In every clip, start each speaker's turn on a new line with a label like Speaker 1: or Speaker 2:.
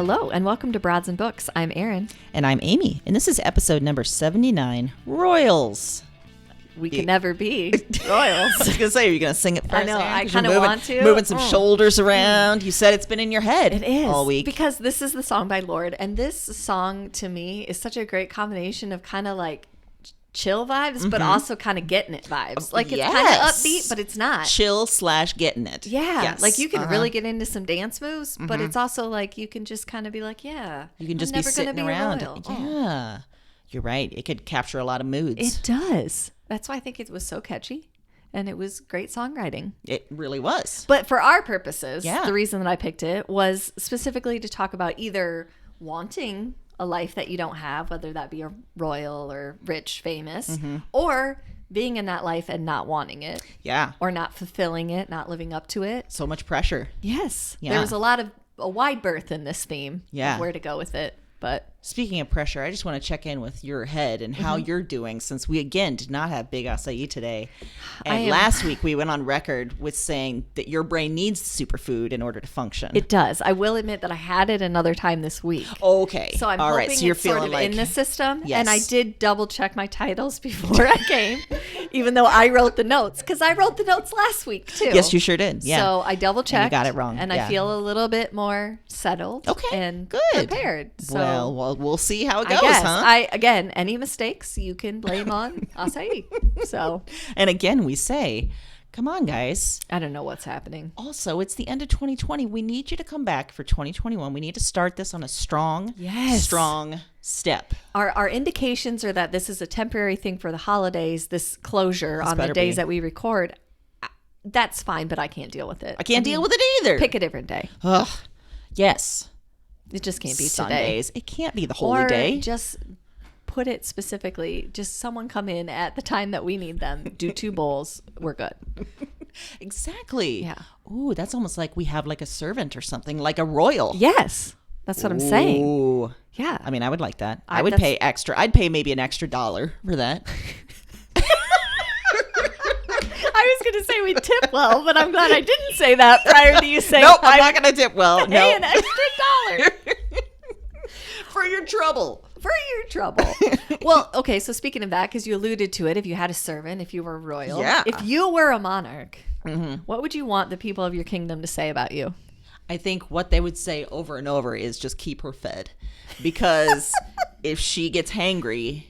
Speaker 1: Hello, and welcome to Broads and Books. I'm Erin.
Speaker 2: And I'm Amy, and this is episode number 79, Royals.
Speaker 1: We can never be royals.
Speaker 2: I was going to say, are you going to sing it first?
Speaker 1: I know, I kind of want to.
Speaker 2: Moving some shoulders around. You said it's been in your head
Speaker 1: It is.
Speaker 2: all week.
Speaker 1: Because this is the song by Lorde, and this song to me is such a great combination of kind of like chill vibes, but also kind of getting it vibes. Like it's kind of upbeat, but it's not.
Speaker 2: Chill/getting it.
Speaker 1: Yeah.
Speaker 2: Yes.
Speaker 1: Like you can really get into some dance moves, but it's also like you can just kind of be like, yeah.
Speaker 2: You can just
Speaker 1: I'm
Speaker 2: be
Speaker 1: never
Speaker 2: sitting
Speaker 1: gonna be
Speaker 2: around.
Speaker 1: a royal.
Speaker 2: Yeah. You're right. It could capture a lot of moods.
Speaker 1: It does. That's why I think it was so catchy, and it was great songwriting.
Speaker 2: It really was.
Speaker 1: But for our purposes, the reason that I picked it was specifically to talk about either wanting a life that you don't have, whether that be a royal or rich, famous, or being in that life and not wanting it.
Speaker 2: Yeah.
Speaker 1: Or not fulfilling it, not living up to it.
Speaker 2: So much pressure.
Speaker 1: Yes.
Speaker 2: Yeah.
Speaker 1: There was a wide berth in this theme of where to go with it. But
Speaker 2: speaking of pressure, I just want to check in with your head and how you're doing, since we again did not have big acai today. And last week we went on record with saying that your brain needs superfood in order to function.
Speaker 1: It does. I will admit that I had it another time this week.
Speaker 2: Okay.
Speaker 1: So I'm
Speaker 2: all
Speaker 1: hoping
Speaker 2: right. So you're
Speaker 1: it's
Speaker 2: feeling
Speaker 1: sort of
Speaker 2: like
Speaker 1: in the system.
Speaker 2: Yes.
Speaker 1: And I did double check my titles before I came, even though I wrote the notes, because I wrote the notes last week too.
Speaker 2: Yes, you sure did. Yeah.
Speaker 1: So I double checked.
Speaker 2: And you got it wrong.
Speaker 1: And I feel a little bit more settled. And
Speaker 2: good.
Speaker 1: Prepared. So
Speaker 2: well, we'll see how it goes,
Speaker 1: I guess.
Speaker 2: huh?
Speaker 1: Again, any mistakes you can blame on acai. So.
Speaker 2: And again, we say, come on, guys.
Speaker 1: I don't know what's happening.
Speaker 2: Also, it's the end of 2020. We need you to come back for 2021. We need to start this on a strong step.
Speaker 1: Our indications are that this is a temporary thing for the holidays, this closure on the days that we record. That's fine, but I can't deal with it.
Speaker 2: I can't deal with it either.
Speaker 1: Pick a different day.
Speaker 2: Ugh. Yes.
Speaker 1: It just can't be
Speaker 2: Sundays.
Speaker 1: Today.
Speaker 2: It can't be the holy day.
Speaker 1: Just put it specifically, just someone come in at the time that we need them, do 2 bowls, we're good.
Speaker 2: Exactly.
Speaker 1: Yeah.
Speaker 2: Ooh, that's almost like we have like a servant or something, like a royal.
Speaker 1: Yes. That's what I'm saying.
Speaker 2: Ooh.
Speaker 1: Yeah.
Speaker 2: I mean, I would like that. I would pay extra. I'd pay maybe an extra $1 for that.
Speaker 1: I was going to say we tip well, but I'm glad I didn't say that prior to you saying
Speaker 2: nope, I'm not going to tip well. No.
Speaker 1: Pay an extra $1.
Speaker 2: For your trouble.
Speaker 1: Well, okay, so speaking of that, because you alluded to it, if you had a servant, if you were royal, if you were a monarch, what would you want the people of your kingdom to say about you?
Speaker 2: I think what they would say over and over is just keep her fed. Because if she gets hangry,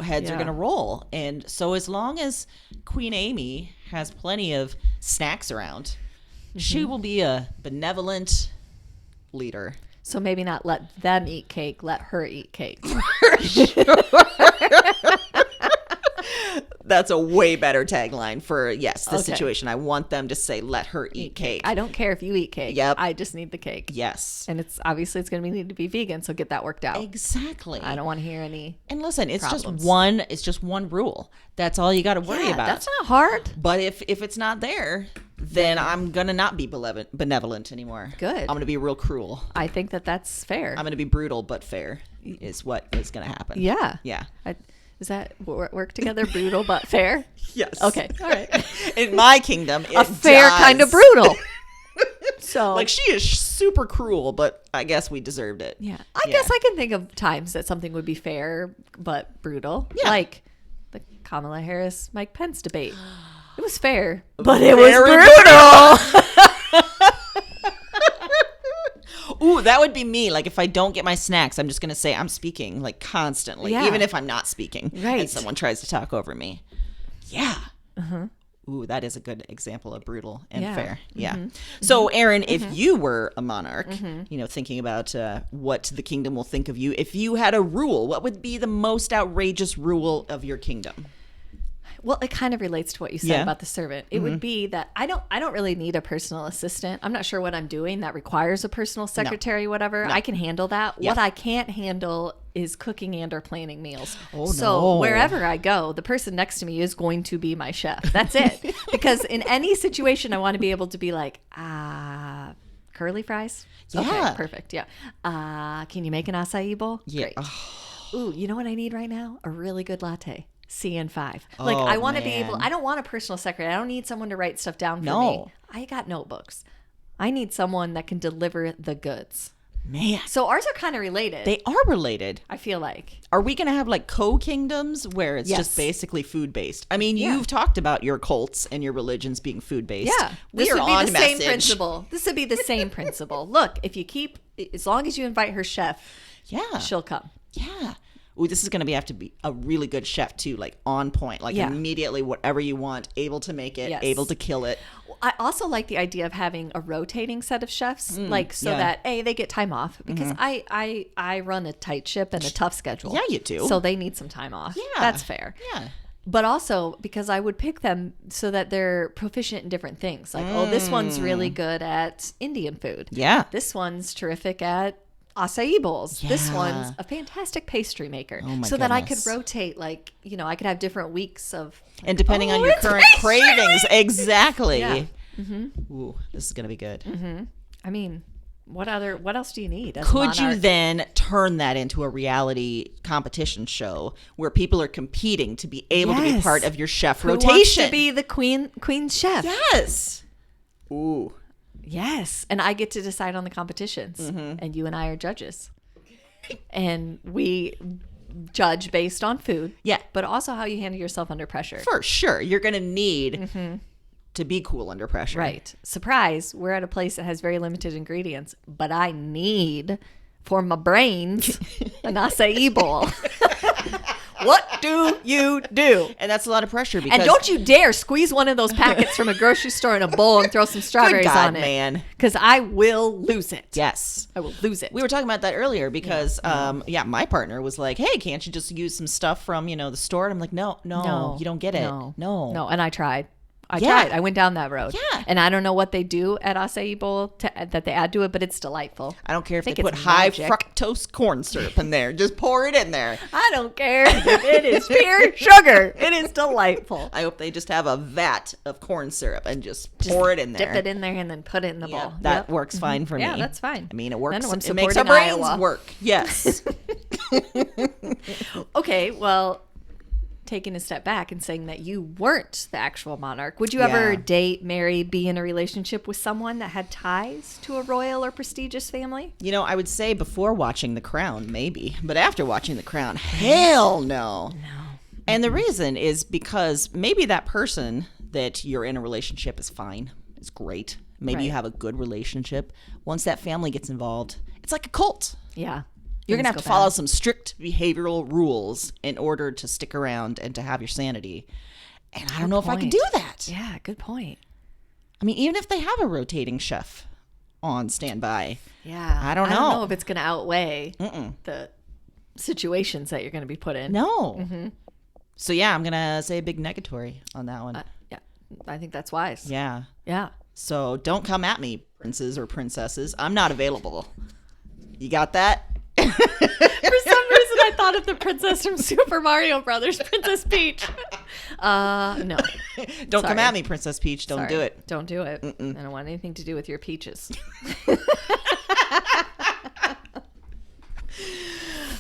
Speaker 2: heads are going to roll. And so as long as Queen Amy has plenty of snacks around, she will be a benevolent leader.
Speaker 1: So maybe not let them eat cake, let her eat cake.
Speaker 2: That's a way better tagline for, this situation. I want them to say, let her eat cake.
Speaker 1: I don't care if you eat cake.
Speaker 2: Yep.
Speaker 1: I just need the cake.
Speaker 2: Yes.
Speaker 1: And it's going to need to be vegan, so get that worked out.
Speaker 2: Exactly.
Speaker 1: I don't want to hear any
Speaker 2: And listen, it's
Speaker 1: problems.
Speaker 2: just one rule. That's all you got to worry about.
Speaker 1: That's not hard.
Speaker 2: But if it's not there, then I'm going to not be benevolent anymore.
Speaker 1: Good.
Speaker 2: I'm going to be real cruel.
Speaker 1: I think that's fair.
Speaker 2: I'm going to be brutal but fair is what is going to happen.
Speaker 1: Yeah.
Speaker 2: Yeah.
Speaker 1: Does that work together? Brutal but fair?
Speaker 2: Yes.
Speaker 1: Okay. All right.
Speaker 2: In my kingdom,
Speaker 1: a fair kind of brutal. So
Speaker 2: like she is super cruel, but I guess we deserved it.
Speaker 1: Yeah. I guess I can think of times that something would be fair but brutal. Yeah. Like the Kamala Harris Mike Pence debate. It was fair, but it was brutal.
Speaker 2: Ooh, that would be me. Like if I don't get my snacks, I'm just going to say I'm speaking like constantly, even if I'm not speaking.
Speaker 1: Right.
Speaker 2: And someone tries to talk over me. Yeah. Ooh, that is a good example of brutal and fair. Yeah. So, Erin, if you were a monarch, thinking about what the kingdom will think of you, if you had a rule, what would be the most outrageous rule of your kingdom?
Speaker 1: Well, it kind of relates to what you said about the servant. It would be that I don't really need a personal assistant. I'm not sure what I'm doing that requires a personal secretary, whatever. I can handle that. Yeah. What I can't handle is cooking and or planning meals. So wherever I go, the person next to me is going to be my chef. That's it. Because in any situation, I want to be able to be like, curly fries?
Speaker 2: Yeah.
Speaker 1: Okay, perfect. Yeah. Can you make an acai bowl?
Speaker 2: Yeah.
Speaker 1: Great. Ooh, you know what I need right now? A really good latte. CN5. Like I want to be able, I don't want a personal secretary. I don't need someone to write stuff down for me. I got notebooks. I need someone that can deliver the goods.
Speaker 2: Man.
Speaker 1: So ours are kind of related.
Speaker 2: They are related.
Speaker 1: I feel like.
Speaker 2: Are we going to have like co-kingdoms where it's just basically food-based? I mean, you've talked about your cults and your religions being food-based.
Speaker 1: Yeah.
Speaker 2: We are on
Speaker 1: the
Speaker 2: message.
Speaker 1: Same principle. This would be the same principle. Look, if you as long as you invite her chef, she'll come.
Speaker 2: Yeah. Ooh, this is going to have to be a really good chef too, like on point, like immediately whatever you want, able to make it, able to kill it.
Speaker 1: I also like the idea of having a rotating set of chefs, like so that they get time off because I run a tight ship and a tough schedule.
Speaker 2: Yeah, you do.
Speaker 1: So they need some time off. Yeah, that's fair.
Speaker 2: Yeah.
Speaker 1: But also because I would pick them so that they're proficient in different things. Like, this one's really good at Indian food.
Speaker 2: Yeah.
Speaker 1: This one's terrific at acai bowls. Yeah. This one's a fantastic pastry maker. So that I could rotate, like, I could have different weeks of.
Speaker 2: And depending on your current cravings. Exactly.
Speaker 1: Yeah.
Speaker 2: Ooh, this is going to be good.
Speaker 1: I mean, what else do you need?
Speaker 2: Could you then turn that into a reality competition show where people are competing to be able to be part of your chef rotation?
Speaker 1: Who wants to be the queen chef?
Speaker 2: Yes. Ooh.
Speaker 1: Yes, and I get to decide on the competitions, and you and I are judges, and we judge based on food, but also how you handle yourself under pressure.
Speaker 2: For sure, you're going to need to be cool under pressure.
Speaker 1: Right. Surprise, we're at a place that has very limited ingredients, but I need, for my brains, an acai bowl. What do you do?
Speaker 2: And that's a lot of pressure. Because...
Speaker 1: And don't you dare squeeze one of those packets from a grocery store in a bowl and throw some strawberries on it. Man. Because I will lose it.
Speaker 2: Yes.
Speaker 1: I will lose it.
Speaker 2: We were talking about that earlier because, my partner was like, hey, can't you just use some stuff from, the store? And I'm like, no, you don't get it. No.
Speaker 1: And I tried. I tried. I went down that road.
Speaker 2: Yeah.
Speaker 1: And I don't know what they do at acai bowl that they add to it, but it's delightful.
Speaker 2: I don't care if they put high fructose corn syrup in there. Just pour it in there.
Speaker 1: I don't care if it is pure sugar. It is delightful.
Speaker 2: I hope they just have a vat of corn syrup and just pour it in there.
Speaker 1: Dip it in there and then put it in the bowl.
Speaker 2: That works fine for me.
Speaker 1: Yeah, that's fine.
Speaker 2: I mean, it works. It makes our brains work. Yes.
Speaker 1: Okay, well... taking a step back and saying that you weren't the actual monarch, would you ever date, marry, be in a relationship with someone that had ties to a royal or prestigious family?
Speaker 2: I would say before watching The Crown, maybe. But after watching The Crown, hell no. No. And the reason is because maybe that person that you're in a relationship is fine. It's great. Maybe you have a good relationship. Once that family gets involved, it's like a cult.
Speaker 1: Yeah.
Speaker 2: You're going to have to follow some strict behavioral rules in order to stick around and to have your sanity. And I don't know if I can do that.
Speaker 1: Yeah, good point.
Speaker 2: I mean, even if they have a rotating chef on standby.
Speaker 1: Yeah.
Speaker 2: I don't know.
Speaker 1: I don't know if it's going to outweigh the situations that you're going to be put in.
Speaker 2: No. Mm-hmm. So, I'm going to say a big negatory on that one.
Speaker 1: Yeah. I think that's wise.
Speaker 2: Yeah.
Speaker 1: Yeah.
Speaker 2: So don't come at me, princes or princesses. I'm not available. You got that?
Speaker 1: For some reason, I thought of the princess from Super Mario Brothers, Princess Peach. No.
Speaker 2: Don't come at me, Princess Peach. Don't do it.
Speaker 1: Don't do it. I don't want anything to do with your peaches.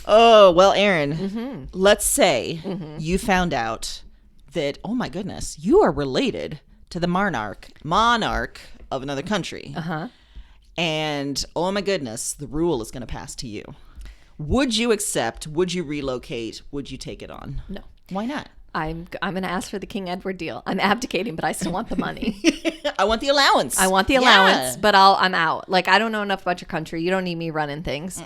Speaker 2: Oh, well, Erin, let's say you found out that, oh my goodness, you are related to the monarch of another country. Uh-huh. And, oh my goodness, the rule is going to pass to you. Would you accept? Would you relocate? Would you take it on?
Speaker 1: No.
Speaker 2: Why not?
Speaker 1: I'm going to ask for the King Edward deal. I'm abdicating, but I still want the money.
Speaker 2: I want the allowance.
Speaker 1: But I'm out. Like, I don't know enough about your country. You don't need me running things.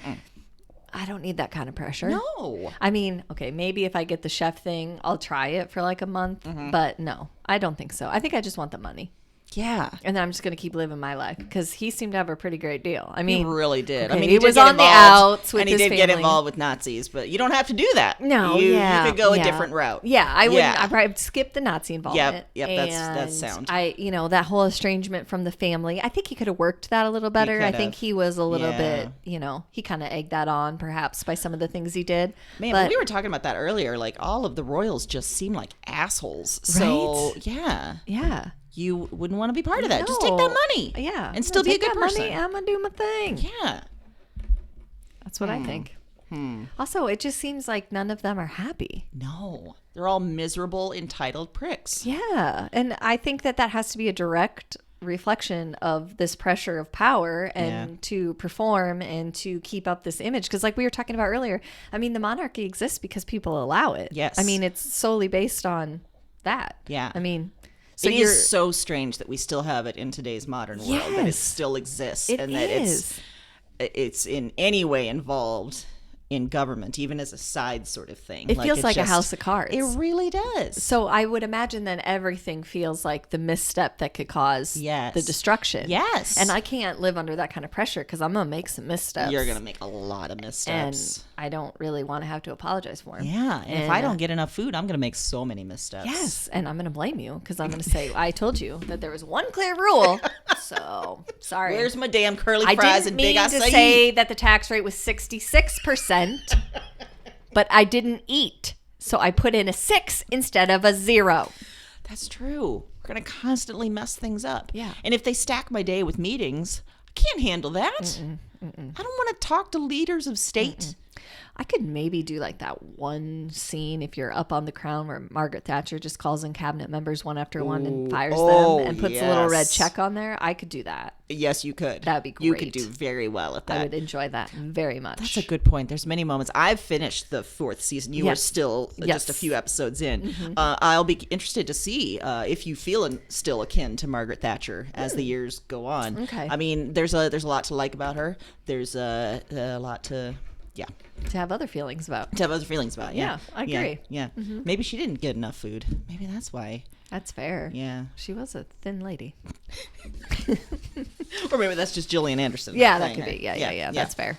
Speaker 1: I don't need that kind of pressure.
Speaker 2: No.
Speaker 1: I mean, okay, maybe if I get the chef thing, I'll try it for like a month. But no, I don't think so. I think I just want the money.
Speaker 2: Yeah.
Speaker 1: And then I'm just going to keep living my life because he seemed to have a pretty great deal. I mean,
Speaker 2: he really did.
Speaker 1: Okay,
Speaker 2: I mean,
Speaker 1: he was on the outs with his family.
Speaker 2: And he did get involved with Nazis, but you don't have to do that.
Speaker 1: No,
Speaker 2: you could go a different route.
Speaker 1: Yeah, I would. I probably skip the Nazi involvement.
Speaker 2: Yep, that's sound.
Speaker 1: That whole estrangement from the family. I think he could have worked that a little better. I think he was a little bit, he kind of egged that on perhaps by some of the things he did.
Speaker 2: Man, but we were talking about that earlier. Like all of the royals just seem like assholes. So
Speaker 1: yeah.
Speaker 2: You wouldn't want to be part of that. Just take that money.
Speaker 1: Yeah.
Speaker 2: And still be a good person.
Speaker 1: Money, I'm going to do my thing.
Speaker 2: Yeah.
Speaker 1: That's what I think. Also, it just seems like none of them are happy.
Speaker 2: No. They're all miserable, entitled pricks.
Speaker 1: Yeah. And I think that has to be a direct reflection of this pressure of power and to perform and to keep up this image. Because like we were talking about earlier, I mean, the monarchy exists because people allow it.
Speaker 2: Yes.
Speaker 1: I mean, it's solely based on that.
Speaker 2: Yeah.
Speaker 1: I mean, so
Speaker 2: it is so strange that we still have it in today's modern world, that it still exists,
Speaker 1: it
Speaker 2: and that
Speaker 1: is.
Speaker 2: it's in any way involved in government, even as a side sort of thing.
Speaker 1: It feels like a house of cards.
Speaker 2: It really does.
Speaker 1: So I would imagine that everything feels like the misstep that could cause the destruction.
Speaker 2: Yes.
Speaker 1: And I can't live under that kind of pressure because I'm going to make some missteps.
Speaker 2: You're going to make a lot of missteps.
Speaker 1: And I don't really want to have to apologize for them.
Speaker 2: Yeah. And if I don't get enough food, I'm going to make so many missteps.
Speaker 1: Yes. And I'm going to blame you because I'm going to say, I told you that there was one clear rule. So, sorry.
Speaker 2: Where's my damn curly fries and big acai?
Speaker 1: I didn't mean to say that the tax rate was 66%, but I didn't eat. So I put in a 6 instead of a 0.
Speaker 2: That's true. We're going to constantly mess things up.
Speaker 1: Yeah.
Speaker 2: And if they stack my day with meetings, I can't handle that. I don't want to talk to leaders of state.
Speaker 1: I could maybe do like that one scene if you're up on the crown where Margaret Thatcher just calls in cabinet members one after one and fires them and puts a little red check on there. I could do that.
Speaker 2: Yes, you could.
Speaker 1: That'd be great.
Speaker 2: You could do very well at that.
Speaker 1: I would enjoy that very much.
Speaker 2: That's a good point. There's many moments. I've finished the 4th season. You are still just a few episodes in. I'll be interested to see if you feel still akin to Margaret Thatcher as the years go on.
Speaker 1: Okay.
Speaker 2: I mean, there's a lot to like about her. There's a lot to... Yeah.
Speaker 1: To have other feelings about.
Speaker 2: Yeah,
Speaker 1: I agree.
Speaker 2: Yeah. Maybe she didn't get enough food. Maybe that's why.
Speaker 1: That's fair.
Speaker 2: Yeah.
Speaker 1: She was a thin lady.
Speaker 2: Or maybe that's just Gillian Anderson.
Speaker 1: Yeah, that could be. Yeah. That's fair.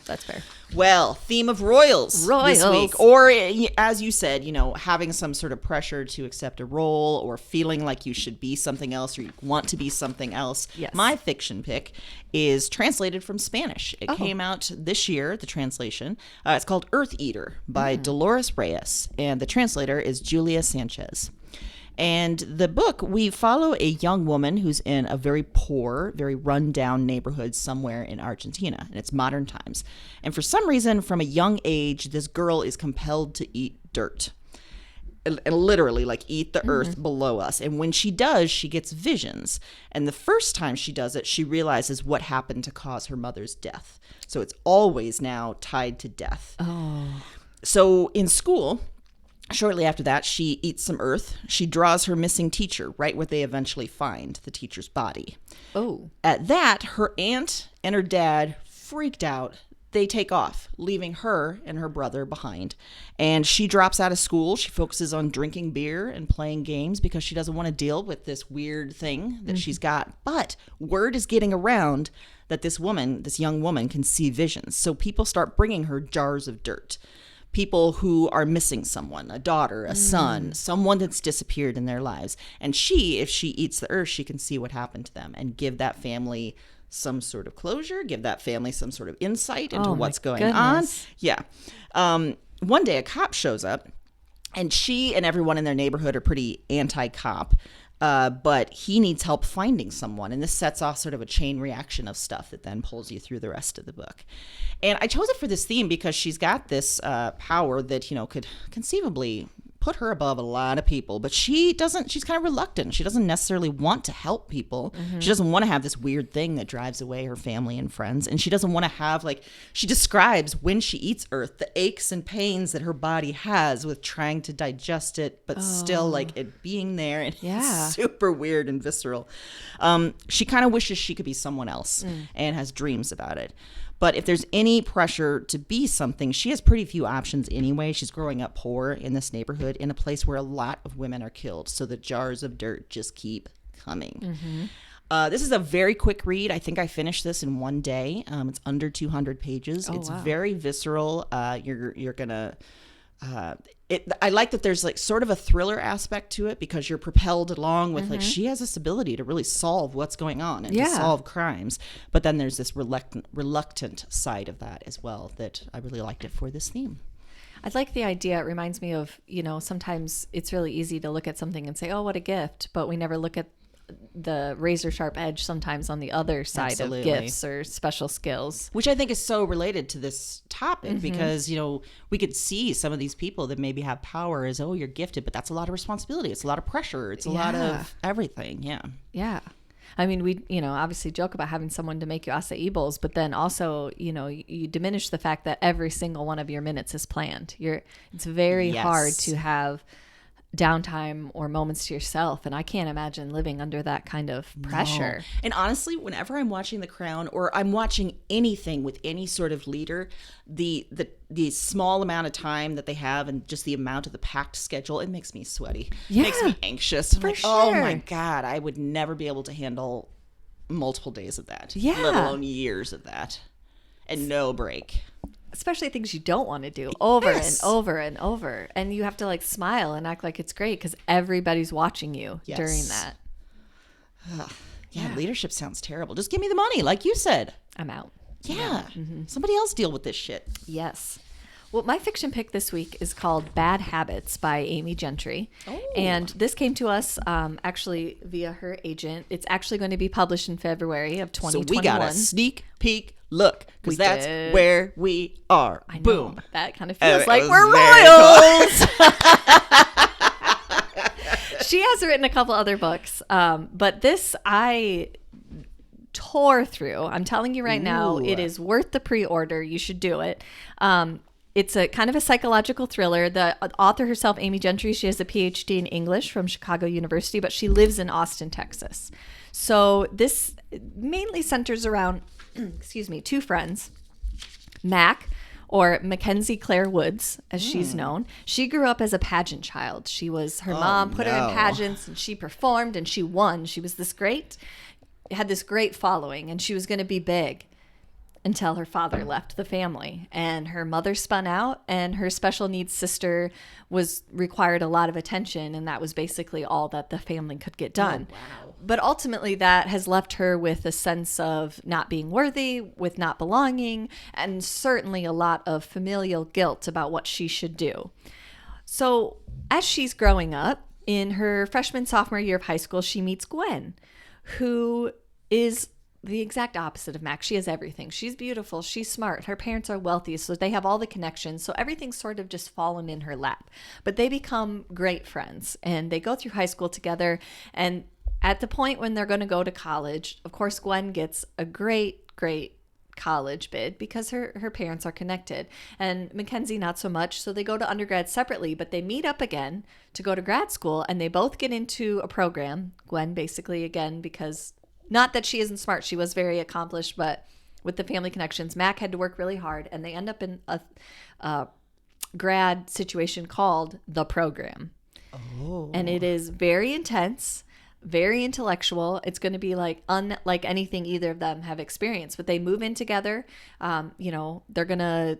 Speaker 2: Well, theme of royals this week. Or, as you said, having some sort of pressure to accept a role or feeling like you should be something else or you want to be something else.
Speaker 1: Yes.
Speaker 2: My fiction pick is translated from Spanish. It came out this year, the translation. It's called Earth Eater by Dolores Reyes, and the translator is Julia Sanchez. And the book, we follow a young woman who's in a very poor, very run-down neighborhood somewhere in Argentina, and it's modern times. And for some reason, from a young age, this girl is compelled to eat dirt. And literally, like, eat the earth below us. And when she does, she gets visions. And the first time she does it, she realizes what happened to cause her mother's death. So it's always now tied to death.
Speaker 1: Oh.
Speaker 2: So in school... Shortly after that, she eats some earth. She draws her missing teacher right where they eventually find the teacher's body.
Speaker 1: Oh.
Speaker 2: At that, her aunt and her dad freaked out. They take off, leaving her and her brother behind. And she drops out of school. She focuses on drinking beer and playing games because she doesn't want to deal with this weird thing that she's got. But word is getting around that this young woman, can see visions. So people start bringing her jars of dirt. People who are missing someone, a daughter, a son, someone that's disappeared in their lives. And if she eats the earth, she can see what happened to them and give that family some sort of closure, give that family some sort of insight into what's going on. Yeah. One day a cop shows up, and she and everyone in their neighborhood are pretty anti-cop. But he needs help finding someone. And this sets off sort of a chain reaction of stuff that then pulls you through the rest of the book. And I chose it for this theme because she's got this power that, could conceivably put her above a lot of people. But she's kind of reluctant. She doesn't necessarily want to help people. She doesn't want to have this weird thing that drives away her family and friends. And she doesn't want to have, she describes when she eats earth, the aches and pains that her body has with trying to digest it, but still it being there. And it's super weird and visceral. She kind of wishes she could be someone else and has dreams about it. But if there's any pressure to be something, she has pretty few options anyway. She's growing up poor in this neighborhood in a place where a lot of women are killed. So the jars of dirt just keep coming. This is a very quick read. I think I finished this in one day. It's under 200 pages. It's very visceral. You're going to... I like that there's sort of a thriller aspect to it because you're propelled along with she has this ability to really solve what's going on and to solve crimes. But then there's this reluctant side of that as well that I really liked it for this theme.
Speaker 1: I like the idea. It reminds me of, sometimes it's really easy to look at something and say, oh, what a gift. But we never look at the razor sharp edge sometimes on the other side of gifts or special skills,
Speaker 2: which I think is so related to this topic because we could see some of these people that maybe have power as you're gifted, but that's a lot of responsibility, it's a lot of pressure, it's a lot of everything. Yeah
Speaker 1: I mean, we, obviously joke about having someone to make you acai bowls, but then also, you diminish the fact that every single one of your minutes is planned. It's very hard to have downtime or moments to yourself, and I can't imagine living under that kind of pressure.
Speaker 2: No. And honestly, whenever I'm watching The Crown or I'm watching anything with any sort of leader, the small amount of time that they have and just the amount of the packed schedule, it makes me sweaty. It makes me anxious. I'm like, oh my God, I would never be able to handle multiple days of that, let alone years of that, and no break.
Speaker 1: Especially things you don't want to do over and over and over. And you have to like smile and act like it's great because everybody's watching you during that.
Speaker 2: Leadership sounds terrible. Just give me the money, like you said.
Speaker 1: I'm out.
Speaker 2: Yeah. Mm-hmm. Somebody else deal with this shit.
Speaker 1: Yes. Well, my fiction pick this week is called Bad Habits by Amy Gentry. Oh. And this came to us actually via her agent. It's actually going to be published in February of 2021.
Speaker 2: So we got a sneak peek look because that's where we are.
Speaker 1: I know.
Speaker 2: Boom.
Speaker 1: That kind of feels like we're royals. She has written a couple other books, but this I tore through. I'm telling you right now, it is worth the pre-order. You should do it. It's a kind of a psychological thriller. The author herself, Amy Gentry, she has a PhD in English from Chicago University, but she lives in Austin, Texas. So this mainly centers around, two friends, Mac, or Mackenzie Claire Woods, as she's known. She grew up as a pageant child. Her mom put her in pageants, and she performed, and she won. She was had this great following, and she was going to be big until her father left the family, and her mother spun out, and her special needs sister required a lot of attention, and that was basically all that the family could get done. Oh, wow. But ultimately that has left her with a sense of not being worthy, with not belonging, and certainly a lot of familial guilt about what she should do. So as she's growing up, in her sophomore year of high school, she meets Gwen, who is the exact opposite of Max. She has everything. She's beautiful. She's smart. Her parents are wealthy, so they have all the connections. So everything's sort of just fallen in her lap. But they become great friends, and they go through high school together. And at the point when they're going to go to college, of course, Gwen gets a great college bid because her parents are connected, and Mackenzie not so much. So they go to undergrad separately, but they meet up again to go to grad school, and they both get into a program. Gwen basically again because not that she isn't smart, she was very accomplished, but with the family connections, Mac had to work really hard, and they end up in a grad situation called The Program. Oh. And it is very intense, very intellectual. It's going to be unlike anything either of them have experienced. But they move in together. They're going to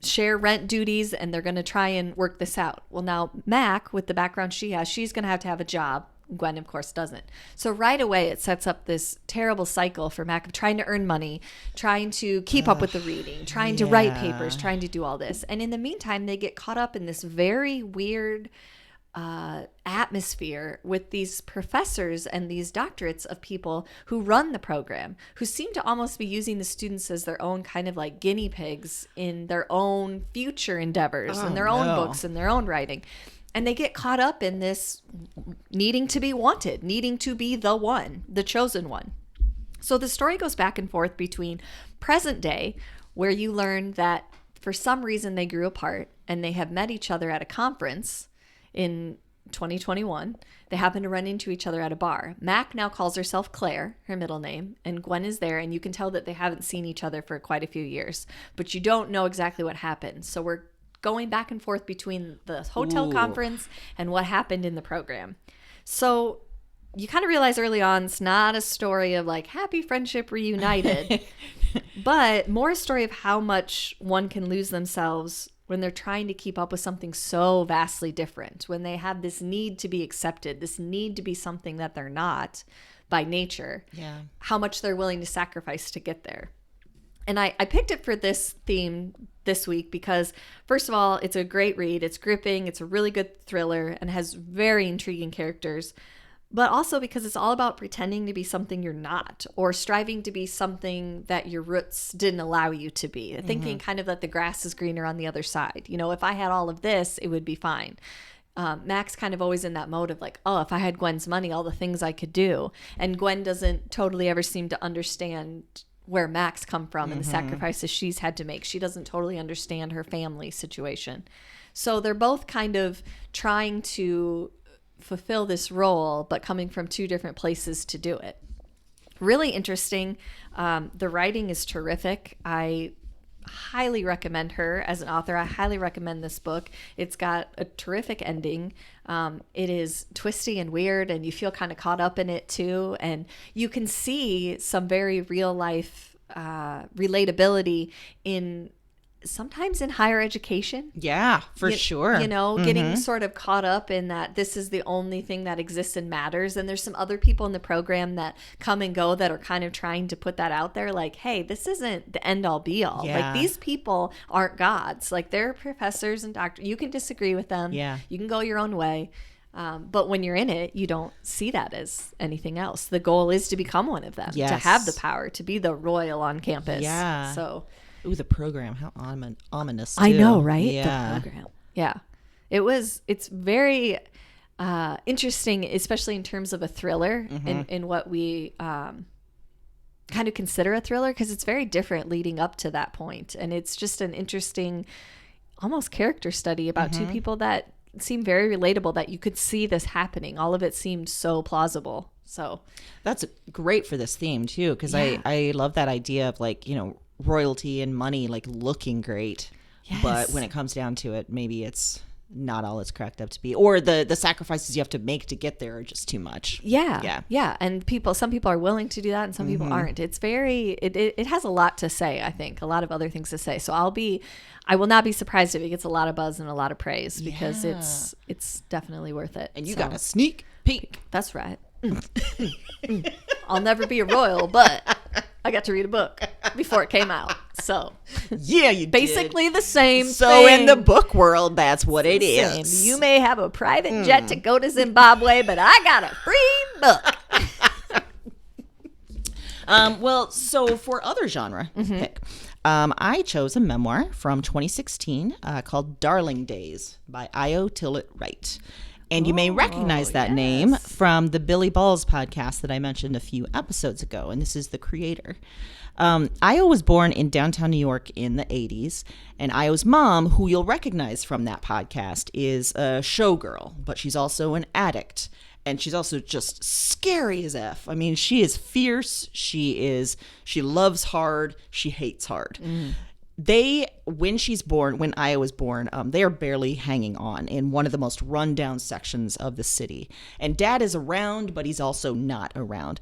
Speaker 1: share rent duties, and they're going to try and work this out. Well, now Mac, with the background she has, she's going to have a job. Gwen, of course, doesn't. So right away, it sets up this terrible cycle for Mac of trying to earn money, trying to keep up with the reading, trying to write papers, trying to do all this. And in the meantime, they get caught up in this very weird atmosphere with these professors and these doctorates of people who run the program, who seem to almost be using the students as their own kind of like guinea pigs in their own future endeavors and their own books and their own writing. And they get caught up in this needing to be wanted, needing to be the one, the chosen one. So the story goes back and forth between present day, where you learn that for some reason they grew apart and they have met each other at a conference in 2021. They happen to run into each other at a bar. Mac now calls herself Claire, her middle name, and Gwen is there, and you can tell that they haven't seen each other for quite a few years, but you don't know exactly what happened. So we're going back and forth between the hotel conference and what happened in the program. So you kind of realize early on it's not a story of like happy friendship reunited, but more a story of how much one can lose themselves when they're trying to keep up with something so vastly different, when they have this need to be accepted, this need to be something that they're not by nature, how much they're willing to sacrifice to get there. And I picked it for this theme this week because, first of all, it's a great read. It's gripping. It's a really good thriller and has very intriguing characters. But also because it's all about pretending to be something you're not, or striving to be something that your roots didn't allow you to be. Thinking kind of that the grass is greener on the other side. You know, if I had all of this, it would be fine. Mac's kind of always in that mode of like, oh, if I had Gwen's money, all the things I could do. And Gwen doesn't totally ever seem to understand where Mac's come from and the sacrifices she's had to make. She doesn't totally understand her family situation. So they're both kind of trying to fulfill this role, but coming from two different places to do it. Really interesting. The writing is terrific. I highly recommend her as an author. I highly recommend this book. It's got a terrific ending. It is twisty and weird, and you feel kind of caught up in it too. And you can see some very real life relatability sometimes in higher education.
Speaker 2: Yeah, for sure.
Speaker 1: You know, getting sort of caught up in that this is the only thing that exists and matters. And there's some other people in the program that come and go that are kind of trying to put that out there. Like, hey, this isn't the end all be all.
Speaker 2: Yeah.
Speaker 1: Like, these people aren't gods. Like, they're professors and doctors. You can disagree with them.
Speaker 2: Yeah.
Speaker 1: You can go your own way. But when you're in it, you don't see that as anything else. The goal is to become one of them,
Speaker 2: Yes.
Speaker 1: to have the power, to be the royal on campus.
Speaker 2: Yeah.
Speaker 1: So...
Speaker 2: Ooh, the program, how ominous too.
Speaker 1: I know, right?
Speaker 2: Yeah.
Speaker 1: The program. Yeah. It's very interesting, especially in terms of a thriller in what we kind of consider a thriller, because it's very different leading up to that point. And it's just an interesting, almost character study about two people that seem very relatable, that you could see this happening. All of it seemed so plausible. So
Speaker 2: that's great for this theme too, because I love that idea of, like, you know, royalty and money like looking great, but when it comes down to it, maybe it's not all it's cracked up to be, or the sacrifices you have to make to get there are just too much.
Speaker 1: Yeah. And some people are willing to do that, and some people aren't. It's very it has a lot to say. I think a lot of other things to say. So I will not be surprised if it gets a lot of buzz and a lot of praise, because it's definitely worth it.
Speaker 2: And you got a sneak peek.
Speaker 1: That's right. I'll never be a royal, but I got to read a book before it came out. So
Speaker 2: yeah, you
Speaker 1: basically
Speaker 2: did.
Speaker 1: the same
Speaker 2: so
Speaker 1: thing.
Speaker 2: In the book world, that's what it is.
Speaker 1: You may have a private jet to go to Zimbabwe, but I got a free book.
Speaker 2: Well, so for other genre pick, I chose a memoir from 2016 called Darling Days by Io Tillett-Wright. And you may recognize that name from the Billy Balls podcast that I mentioned a few episodes ago. And this is the creator. Io was born in downtown New York in the 80s. And Io's mom, who you'll recognize from that podcast, is a showgirl. But she's also an addict. And she's also just scary as F. I mean, she is fierce. She loves hard. She hates hard. When Io was born, they are barely hanging on in one of the most rundown sections of the city. And Dad is around, but he's also not around.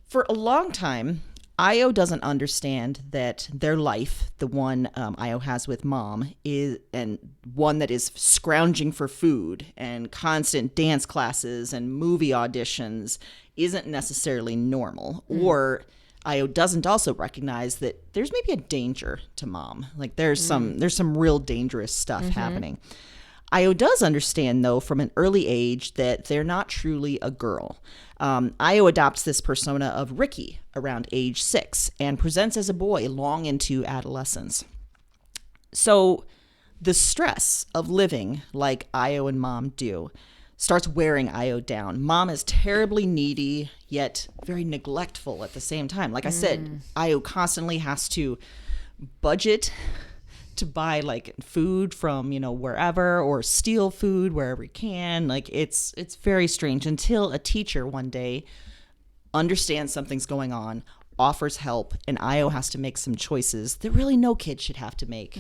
Speaker 2: For a long time, Io doesn't understand that their life, the one Io has with Mom, is and one that is scrounging for food and constant dance classes and movie auditions, isn't necessarily normal. Or Io doesn't also recognize that there's maybe a danger to Mom. Like there's some real dangerous stuff happening. Io does understand, though, from an early age that they're not truly a girl. Io adopts this persona of Ricky around age 6 and presents as a boy long into adolescence. So the stress of living like Io and Mom do starts wearing Io down. Mom is terribly needy, yet very neglectful at the same time. Like I said, Io constantly has to budget to buy like food from, wherever, or steal food wherever he can. Like it's very strange, until a teacher one day understands something's going on, offers help, and Io has to make some choices that really no kid should have to make.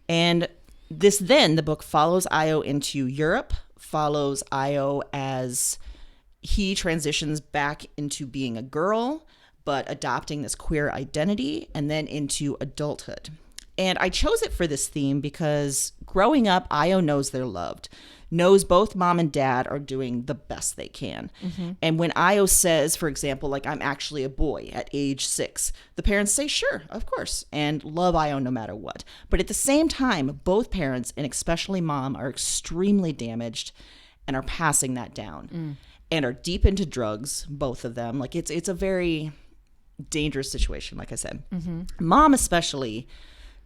Speaker 2: And the book follows Io into Europe, follows Io as he transitions back into being a girl, but adopting this queer identity, and then into adulthood. And I chose it for this theme because growing up, Io knows they're loved, knows both Mom and Dad are doing the best they can. And when Io says, for example, like, I'm actually a boy at age 6, the parents say, sure, of course, and love Io no matter what. But at the same time, both parents, and especially Mom, are extremely damaged and are passing that down and are deep into drugs, both of them. Like it's a very dangerous situation, like I said. Mom especially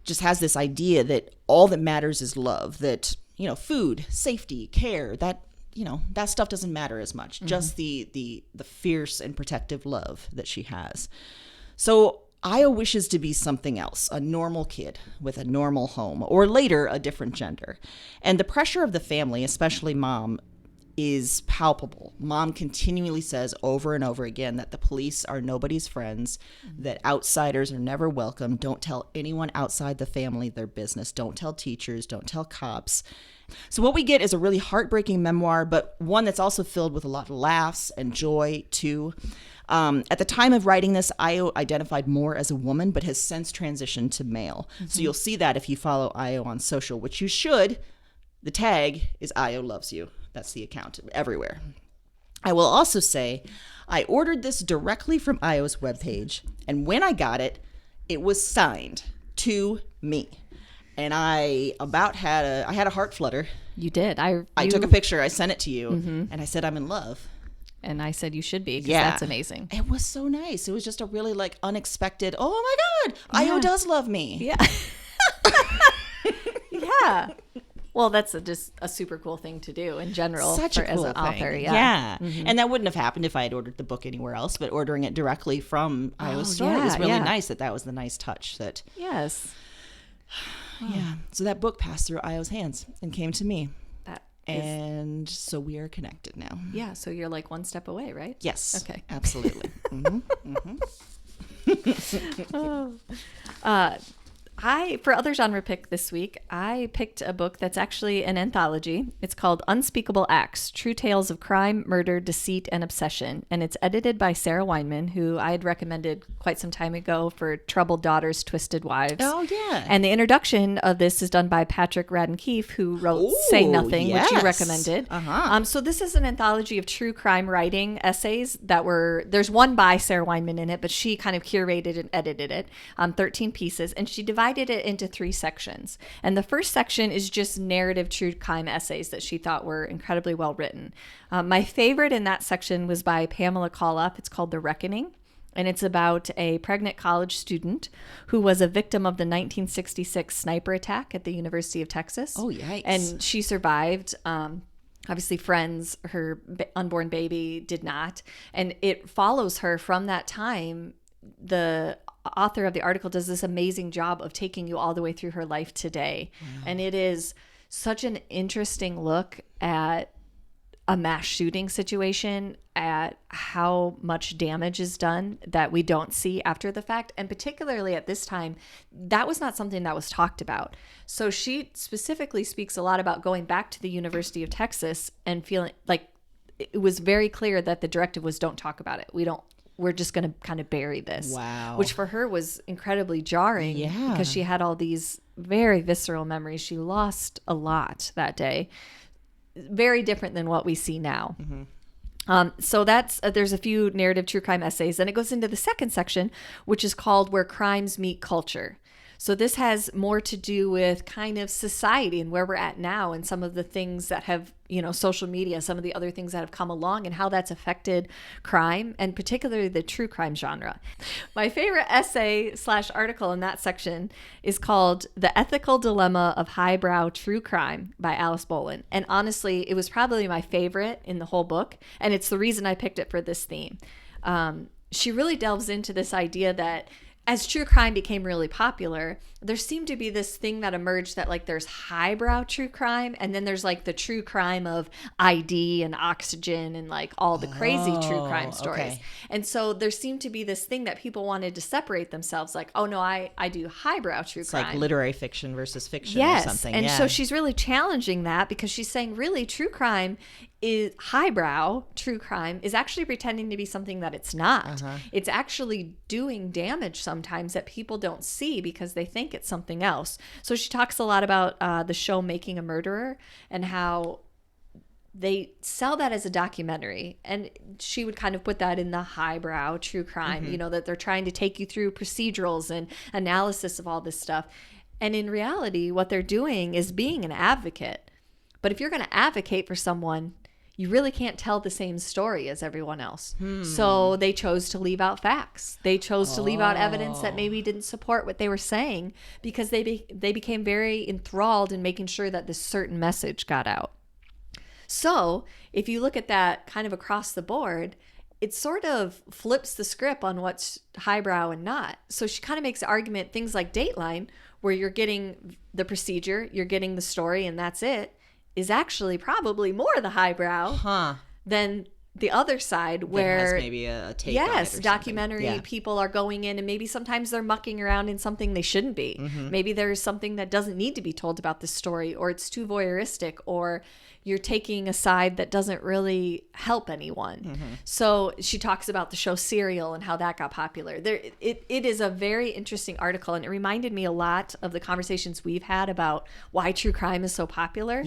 Speaker 2: just has this idea that all that matters is love, that, food, safety, care, that stuff doesn't matter as much. Mm-hmm. Just the fierce and protective love that she has. So Io wishes to be something else, a normal kid with a normal home, or later a different gender. And the pressure of the family, especially Mom, is palpable. Mom continually says over and over again that the police are nobody's friends, that outsiders are never welcome. Don't tell anyone outside the family their business. Don't tell teachers. Don't tell cops. So what we get is a really heartbreaking memoir, but one that's also filled with a lot of laughs and joy, too. At the time of writing this, Io identified more as a woman, but has since transitioned to male. Mm-hmm. So you'll see that if you follow Io on social, which you should. The tag is Io Loves You. That's the account everywhere. I will also say I ordered this directly from Io's webpage, and when I got it, it was signed to me. And I had a heart flutter.
Speaker 1: You did. I
Speaker 2: took a picture. I sent it to you, and I said I'm in love.
Speaker 1: And I said you should be, because that's amazing.
Speaker 2: It was so nice. It was just a really unexpected, oh my God, Io does love me.
Speaker 1: Yeah. Yeah. Well, that's just a super cool thing to do in general.
Speaker 2: Such a cool
Speaker 1: as an
Speaker 2: thing.
Speaker 1: author.
Speaker 2: Yeah. Mm-hmm. And that wouldn't have happened if I had ordered the book anywhere else, but ordering it directly from Io's store, it was really nice that was the nice touch.
Speaker 1: Yes.
Speaker 2: Yeah. So that book passed through Io's hands and came to me. And so we are connected now.
Speaker 1: Yeah. So you're one step away, right?
Speaker 2: Yes.
Speaker 1: Okay.
Speaker 2: Absolutely. Mm-hmm. Mm-hmm.
Speaker 1: For other genre pick this week, I picked a book that's actually an anthology. It's called Unspeakable Acts, True Tales of Crime, Murder, Deceit, and Obsession. And it's edited by Sarah Weinman, who I had recommended quite some time ago for Troubled Daughters, Twisted Wives.
Speaker 2: Oh, yeah.
Speaker 1: And the introduction of this is done by Patrick Radden Keefe, who wrote Say Nothing, which you recommended.
Speaker 2: Uh-huh.
Speaker 1: So this is an anthology of true crime writing essays there's one by Sarah Weinman in it, but she kind of curated and edited it, 13 pieces, and she divided it into 3 sections. And the first section is just narrative true crime essays that she thought were incredibly well written. My favorite in that section was by Pamela Collup. It's called The Reckoning. And it's about a pregnant college student who was a victim of the 1966 sniper attack at the University of Texas.
Speaker 2: Oh, yikes.
Speaker 1: And she survived. Obviously, friends, her unborn baby did not. And it follows her from that time. The author of the article does this amazing job of taking you all the way through her life today. Wow. And it is such an interesting look at a mass shooting situation, at how much damage is done that we don't see after the fact. And particularly at this time, that was not something that was talked about. So she specifically speaks a lot about going back to the University of Texas and feeling like it was very clear that the directive was don't talk about it. We're just going to kind of bury this.
Speaker 2: Wow.
Speaker 1: Which for her was incredibly jarring. Yeah. Because she had all these very visceral memories. She lost a lot that day. Very different than what we see now. Mm-hmm. So there's a few narrative true crime essays. Then it goes into the second section, which is called Where Crimes Meet Culture. So this has more to do with kind of society and where we're at now, and some of the things that have, social media, some of the other things that have come along and how that's affected crime, and particularly the true crime genre. My favorite essay/article in that section is called The Ethical Dilemma of Highbrow True Crime by Alice Boland. And honestly, it was probably my favorite in the whole book. And it's the reason I picked it for this theme. She really delves into this idea that as true crime became really popular, there seemed to be this thing that emerged that there's highbrow true crime, and then there's the true crime of ID and oxygen and all the crazy true crime stories. Okay. And so there seemed to be this thing that people wanted to separate themselves, oh no, I do highbrow true crime.
Speaker 2: It's like literary fiction versus fiction or something.
Speaker 1: And so she's really challenging that, because she's saying really true crime is highbrow true crime is actually pretending to be something that it's not. Uh-huh. It's actually doing damage sometimes that people don't see because they think it's something else. So she talks a lot about the show Making a Murderer and how they sell that as a documentary, and she would kind of put that in the highbrow true crime, that they're trying to take you through procedurals and analysis of all this stuff. And in reality, what they're doing is being an advocate. But if you're going to advocate for someone, you really can't tell the same story as everyone else. So they chose to leave out facts. They chose to leave out evidence that maybe didn't support what they were saying, because they became very enthralled in making sure that this certain message got out. So if you look at that kind of across the board, it sort of flips the script on what's highbrow and not. So she kind of makes the argument, things like Dateline, where you're getting the procedure, you're getting the story, and that's it, is actually probably more the highbrow than the other side, where
Speaker 2: that has maybe a take on it or
Speaker 1: documentary people are going in, and maybe sometimes they're mucking around in something they shouldn't be. Maybe there's something that doesn't need to be told about this story, or it's too voyeuristic, or you're taking a side that doesn't really help anyone. So she talks about the show Serial and how that got popular. It is a very interesting article, and it reminded me a lot of the conversations we've had about why true crime is so popular,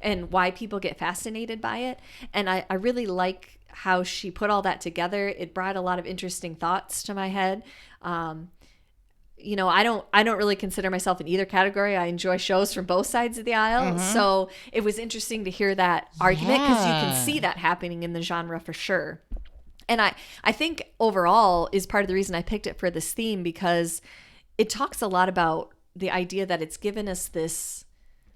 Speaker 1: and why people get fascinated by it. And I really like how she put all that together. It brought a lot of interesting thoughts to my head. You know, I don't really consider myself in either category. I enjoy shows from both sides of the aisle. So it was interesting to hear that argument, because you can see that happening in the genre for sure. And I think overall is part of the reason I picked it for this theme, because it talks a lot about the idea that it's given us this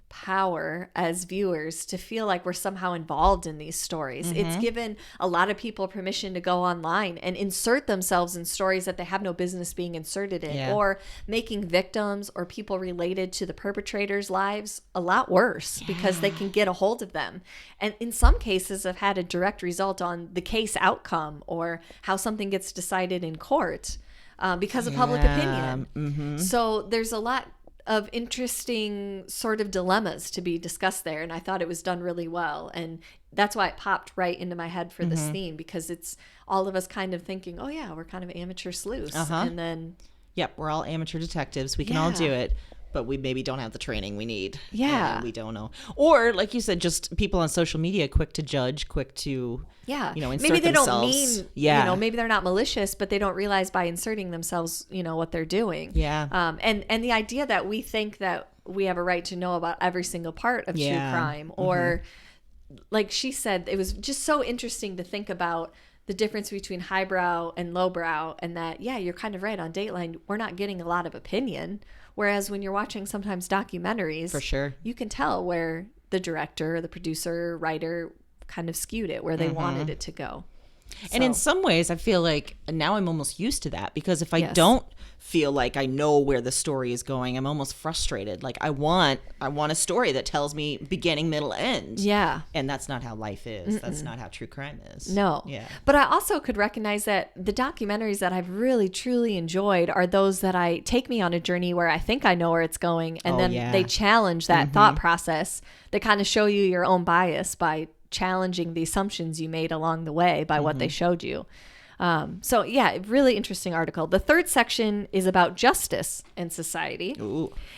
Speaker 1: power as viewers to feel like we're somehow involved in these stories. It's given a lot of people permission to go online and insert themselves in stories that they have no business being inserted in, or making victims or people related to the perpetrators' lives a lot worse, because they can get a hold of them. And in some cases have had a direct result on the case outcome or how something gets decided in court because of public opinion. So there's a lot of interesting sort of dilemmas to be discussed there, and I thought it was done really well, and that's why it popped right into my head for this theme, because it's all of us kind of thinking, oh yeah, we're kind of amateur sleuths, and then
Speaker 2: we're all amateur detectives, we can all do it, but we maybe don't have the training we need. And we don't know. Or like you said, just people on social media quick to judge, quick to insert
Speaker 1: maybe they
Speaker 2: themselves.
Speaker 1: Don't mean maybe they're not malicious, but they don't realize by inserting themselves what they're doing. And the idea that we think that we have a right to know about every single part of true crime, or like she said, it was just so interesting to think about the difference between highbrow and lowbrow, and that you're kind of right on Dateline, we're not getting a lot of opinion, whereas when you're watching sometimes documentaries,
Speaker 2: for sure,
Speaker 1: you can tell where the director, the producer, writer kind of skewed it where they wanted it to go.
Speaker 2: And in some ways, I feel like now I'm almost used to that, because if I don't feel like I know where the story is going, I'm almost frustrated. Like I want a story that tells me beginning, middle, end. And that's not how life is. That's not how true crime is.
Speaker 1: No. But I also could recognize that the documentaries that I've really truly enjoyed are those that I take me on a journey where I think I know where it's going, and then they challenge that thought process. They kind of show you your own bias by challenging the assumptions you made along the way by what they showed you. So really interesting article. The third section is about justice and society.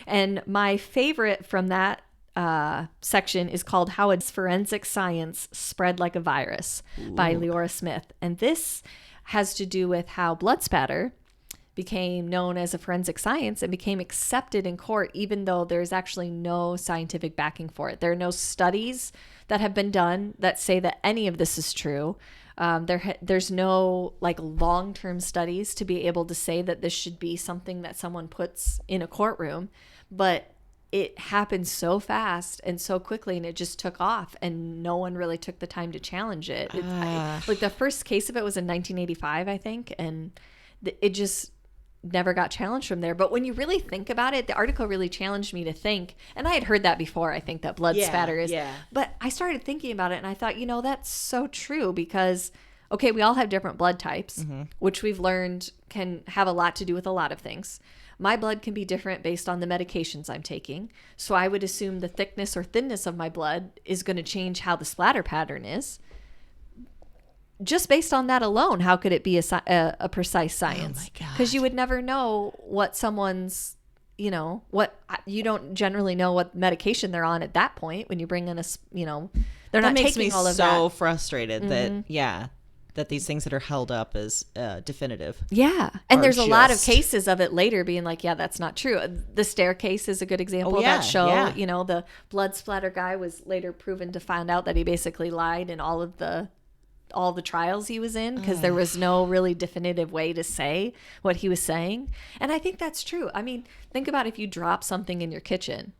Speaker 1: And my favorite from that section is called How a Forensic Science Spread Like a Virus by Leora Smith. And this has to do with how blood spatter became known as a forensic science and became accepted in court, even though there's actually no scientific backing for it. There are no studies that have been done that say that any of this is true. There's no long-term studies to be able to say that this should be something that someone puts in a courtroom, but it happened so fast and so quickly, and it just took off, and no one really took the time to challenge it. The first case of it was in 1985, I think, and it just never got challenged from there. But when you really think about it, the article really challenged me to think, and I had heard that before, I think, that blood spatter is, but I started thinking about it, and I thought, that's so true, because okay, we all have different blood types, which we've learned can have a lot to do with a lot of things. My blood can be different based on the medications I'm taking, so I would assume the thickness or thinness of my blood is going to change how the splatter pattern is. Just based on that alone, how could it be a precise science?
Speaker 2: Oh my God.
Speaker 1: Because you would never know what someone's, you don't generally know what medication they're on at that point when you bring in they're not taking all of that.
Speaker 2: That makes me so frustrated that, that these things that are held up as definitive.
Speaker 1: Yeah. And there's a lot of cases of it later being like, yeah, that's not true. The Staircase is a good example of that show. Yeah. You know, the blood splatter guy was later proven to find out that he basically lied in all the trials he was in because there was no really definitive way to say what he was saying. And I think that's true. I mean, think about if you drop something in your kitchen.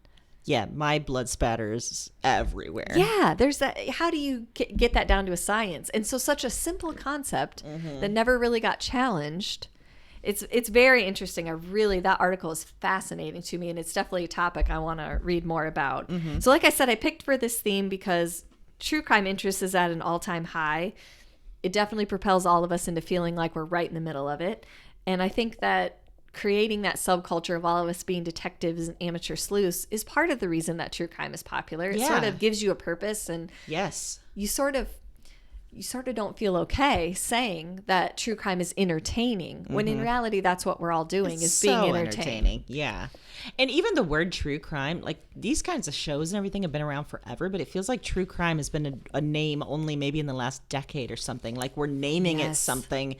Speaker 2: Yeah, my blood spatters everywhere.
Speaker 1: Yeah, there's that. How do you get that down to a science? And so such a simple concept that never really got challenged. It's very interesting. That article is fascinating to me, and it's definitely a topic I want to read more about. So like I said, I picked for this theme because true crime interest is at an all-time high. It definitely propels all of us into feeling like we're right in the middle of it. And I think that creating that subculture of all of us being detectives and amateur sleuths is part of the reason that true crime is popular. It sort of gives you a purpose, and you sort of don't feel okay saying that true crime is entertaining when in reality that's what we're all doing is being entertaining.
Speaker 2: Yeah. And even the word true crime, like these kinds of shows and everything have been around forever, but it feels like true crime has been a name only maybe in the last decade or something. Like we're naming it something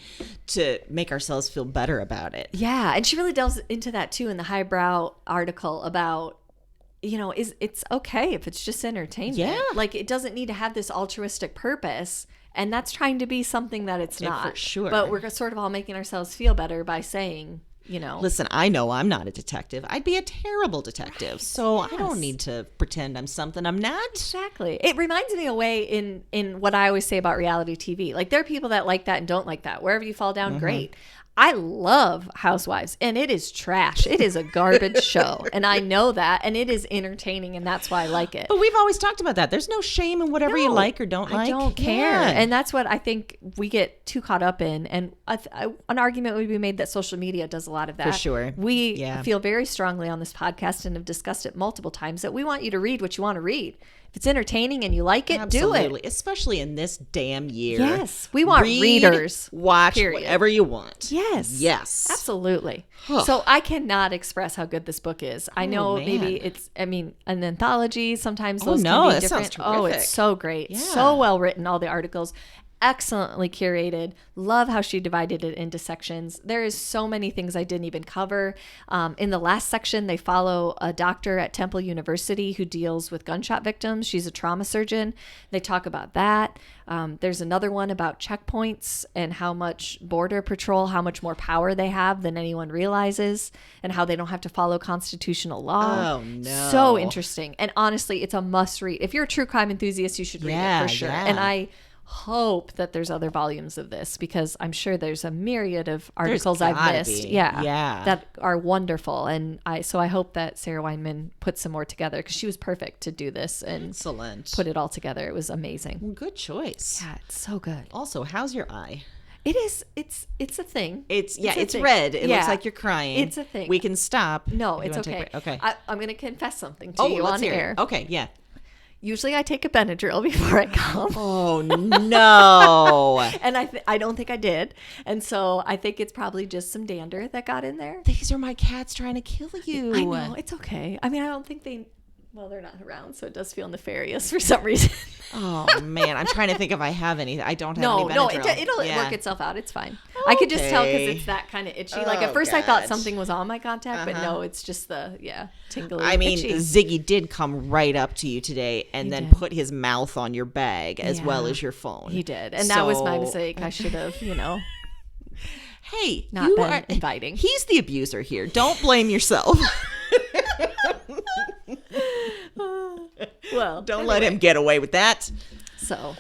Speaker 2: to make ourselves feel better about it.
Speaker 1: Yeah. And she really delves into that too in the highbrow article about, you know, it's okay if it's just entertainment. Yeah. Like it doesn't need to have this altruistic purpose. And that's trying to be something that it's not. For sure. But we're sort of all making ourselves feel better by saying, you know.
Speaker 2: Listen, I know I'm not a detective. I'd be a terrible detective. Right. So I don't need to pretend I'm something I'm not.
Speaker 1: Exactly. It reminds me a way in what I always say about reality TV. Like there are people that like that and don't like that. Wherever you fall down, great. I love Housewives, and it is trash. It is a garbage show, and I know that, and it is entertaining, and that's why I like it.
Speaker 2: But we've always talked about that. There's no shame in whatever you like or don't like.
Speaker 1: I don't care, and that's what I think we get too caught up in, and an argument would be made that social media does a lot of that.
Speaker 2: For sure.
Speaker 1: We feel very strongly on this podcast and have discussed it multiple times that we want you to read what you want to read. If it's entertaining and you like it, do it.
Speaker 2: Especially in this damn year.
Speaker 1: Yes. We want readers.
Speaker 2: Watch whatever you want.
Speaker 1: Yes.
Speaker 2: Yes.
Speaker 1: Absolutely. So I cannot express how good this book is. I know maybe an anthology. Sometimes those can be different. Oh, it's so great. Yeah. So well written, all the articles. Excellently curated. Love how she divided it into sections. There is so many things I didn't even cover. In the last section, they follow a doctor at Temple University who deals with gunshot victims. She's a trauma surgeon. They talk about that. There's another one about checkpoints and how much Border Patrol, how much more power they have than anyone realizes, and how they don't have to follow constitutional law.
Speaker 2: Oh, no.
Speaker 1: So interesting. And honestly, it's a must read. If you're a true crime enthusiast, you should read it for sure. Yeah. And I hope that there's other volumes of this because I'm sure there's a myriad of articles I've missed. Yeah, that are wonderful. And I hope that Sarah Weinman put some more together because she was perfect to do this and put it all together. It was amazing.
Speaker 2: Well, good choice.
Speaker 1: Yeah, it's so good.
Speaker 2: Also, how's your eye?
Speaker 1: It is. It's a thing.
Speaker 2: It's red. It looks like you're crying.
Speaker 1: It's a thing.
Speaker 2: We can stop.
Speaker 1: No, it's okay. Okay. I'm going to confess something to you on air.
Speaker 2: Okay, yeah.
Speaker 1: Usually I take a Benadryl before I come.
Speaker 2: Oh, no.
Speaker 1: And I don't think I did. And so I think it's probably just some dander that got in there.
Speaker 2: These are my cats trying to kill you.
Speaker 1: I know. It's okay. I mean, I don't think they're not around, so it does feel nefarious for some reason.
Speaker 2: Oh, man. I'm trying to think if I have any. I don't have any Benadryl.
Speaker 1: No, it'll work itself out. It's fine. Okay. I could just tell because it's that kind of itchy. Like at first I thought something was on my contact, but no, it's just the, tingly,
Speaker 2: I mean, itchy. Ziggy did come right up to you today and then put his mouth on your bag as well as your phone.
Speaker 1: He did. And that was my mistake. I should have,
Speaker 2: Hey,
Speaker 1: not been inviting.
Speaker 2: He's the abuser here. Don't blame yourself.
Speaker 1: Well,
Speaker 2: don't let him get away with that.
Speaker 1: So,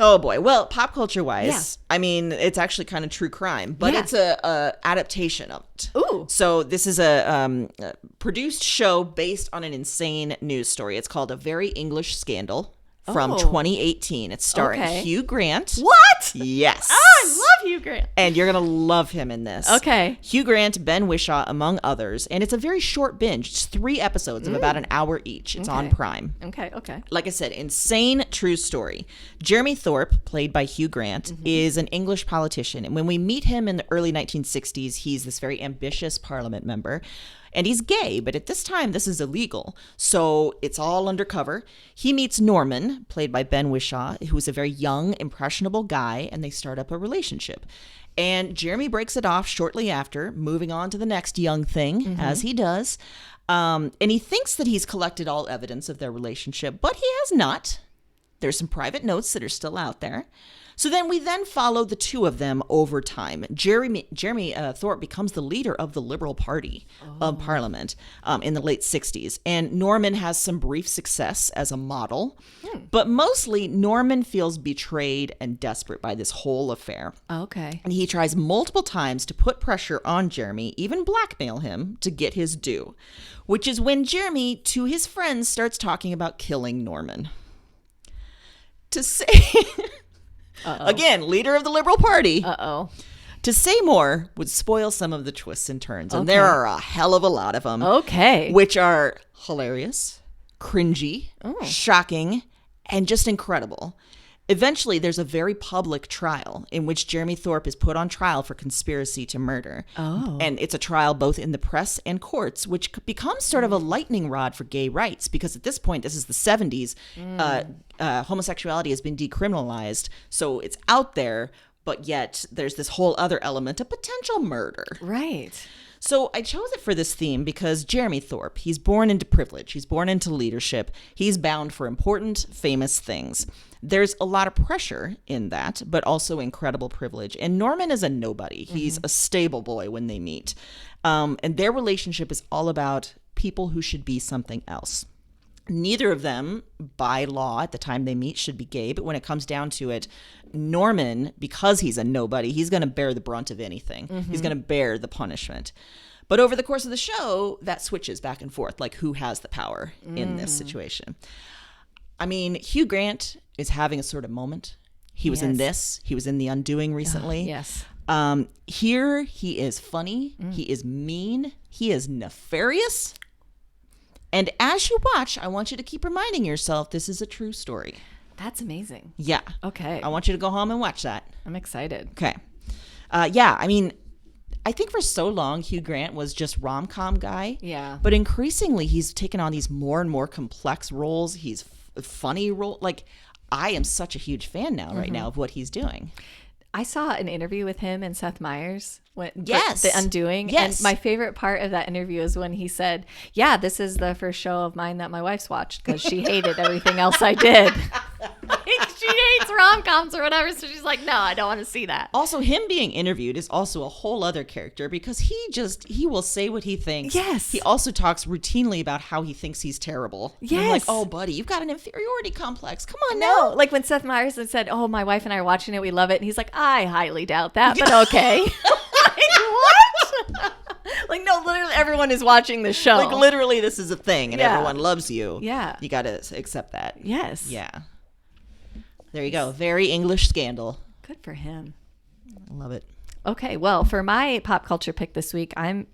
Speaker 2: oh boy. Well, pop culture wise, I mean, it's actually kind of true crime, but it's a adaptation of it.
Speaker 1: Ooh.
Speaker 2: So this is a produced show based on an insane news story. It's called A Very English Scandal. From 2018. It's starring Hugh Grant.
Speaker 1: What?
Speaker 2: Yes.
Speaker 1: Oh, I love Hugh Grant.
Speaker 2: And you're going to love him in this.
Speaker 1: Okay.
Speaker 2: Hugh Grant, Ben Whishaw, among others. And it's a very short binge. It's 3 episodes of about an hour each. It's on Prime.
Speaker 1: Okay.
Speaker 2: Like I said, insane true story. Jeremy Thorpe, played by Hugh Grant, is an English politician. And when we meet him in the early 1960s, he's this very ambitious parliament member. And he's gay, but at this time, this is illegal. So it's all undercover. He meets Norman, played by Ben Whishaw, who's a very young, impressionable guy, and they start up a relationship. And Jeremy breaks it off shortly after, moving on to the next young thing, as he does. And he thinks that he's collected all evidence of their relationship, but he has not. There's some private notes that are still out there. So then we follow the two of them over time. Jeremy Thorpe becomes the leader of the Liberal Party of Parliament in the late 60s. And Norman has some brief success as a model. But mostly, Norman feels betrayed and desperate by this whole affair.
Speaker 1: Okay.
Speaker 2: And he tries multiple times to put pressure on Jeremy, even blackmail him to get his due. Which is when Jeremy, to his friends, starts talking about killing Norman. To say... Again, leader of the Liberal Party. To say more would spoil some of the twists and turns. And there are a hell of a lot of them.
Speaker 1: Okay.
Speaker 2: Which are hilarious, cringy, shocking, and just incredible. Eventually, there's a very public trial in which Jeremy Thorpe is put on trial for conspiracy to murder. And it's a trial both in the press and courts, which becomes sort of a lightning rod for gay rights, because at this point, this is the 70s, homosexuality has been decriminalized, so it's out there, but yet there's this whole other element of potential murder.
Speaker 1: Right.
Speaker 2: So I chose it for this theme because Jeremy Thorpe, he's born into privilege. He's born into leadership. He's bound for important, famous things. There's a lot of pressure in that, but also incredible privilege. And Norman is a nobody. He's a stable boy when they meet. And their relationship is all about people who should be something else. Neither of them, by law, at the time they meet, should be gay. But when it comes down to it, Norman, because he's a nobody, he's going to bear the brunt of anything. He's going to bear the punishment. But over the course of the show, that switches back and forth, like who has the power in this situation. I mean, Hugh Grant is having a sort of moment. He was in this. He was in The Undoing recently.
Speaker 1: Yes.
Speaker 2: Here, he is funny. He is mean. He is nefarious. And as you watch, I want you to keep reminding yourself this is a true story.
Speaker 1: That's amazing.
Speaker 2: Yeah.
Speaker 1: Okay.
Speaker 2: I want you to go home and watch that.
Speaker 1: I'm excited.
Speaker 2: Okay. Yeah, I mean, I think for so long, Hugh Grant was just rom-com guy.
Speaker 1: Yeah.
Speaker 2: But increasingly, he's taken on these more and more complex roles. He's funny role. Like, I am such a huge fan now, right now, of what he's doing.
Speaker 1: I saw an interview with him and Seth Meyers.
Speaker 2: Yes.
Speaker 1: The Undoing.
Speaker 2: Yes.
Speaker 1: And my favorite part of that interview is when he said, yeah, this is the first show of mine that my wife's watched because she hated everything else I did. She hates rom-coms or whatever, so she's like, no, I don't want to see that.
Speaker 2: Also, him being interviewed is also a whole other character because he will say what he thinks.
Speaker 1: Yes.
Speaker 2: He also talks routinely about how he thinks he's terrible.
Speaker 1: Yes.
Speaker 2: I'm like, oh, buddy, you've got an inferiority complex. Come on now.
Speaker 1: No, like when Seth Meyers said, oh, my wife and I are watching it, we love it. And he's like, I highly doubt that, but okay. What? Like, no, literally everyone is watching the show.
Speaker 2: Like, literally, this is a thing, and everyone loves you.
Speaker 1: Yeah.
Speaker 2: You got to accept that.
Speaker 1: Yes.
Speaker 2: Yeah. There you go. Very English scandal.
Speaker 1: Good for him.
Speaker 2: I love it.
Speaker 1: Okay, well, for my pop culture pick this week, I'm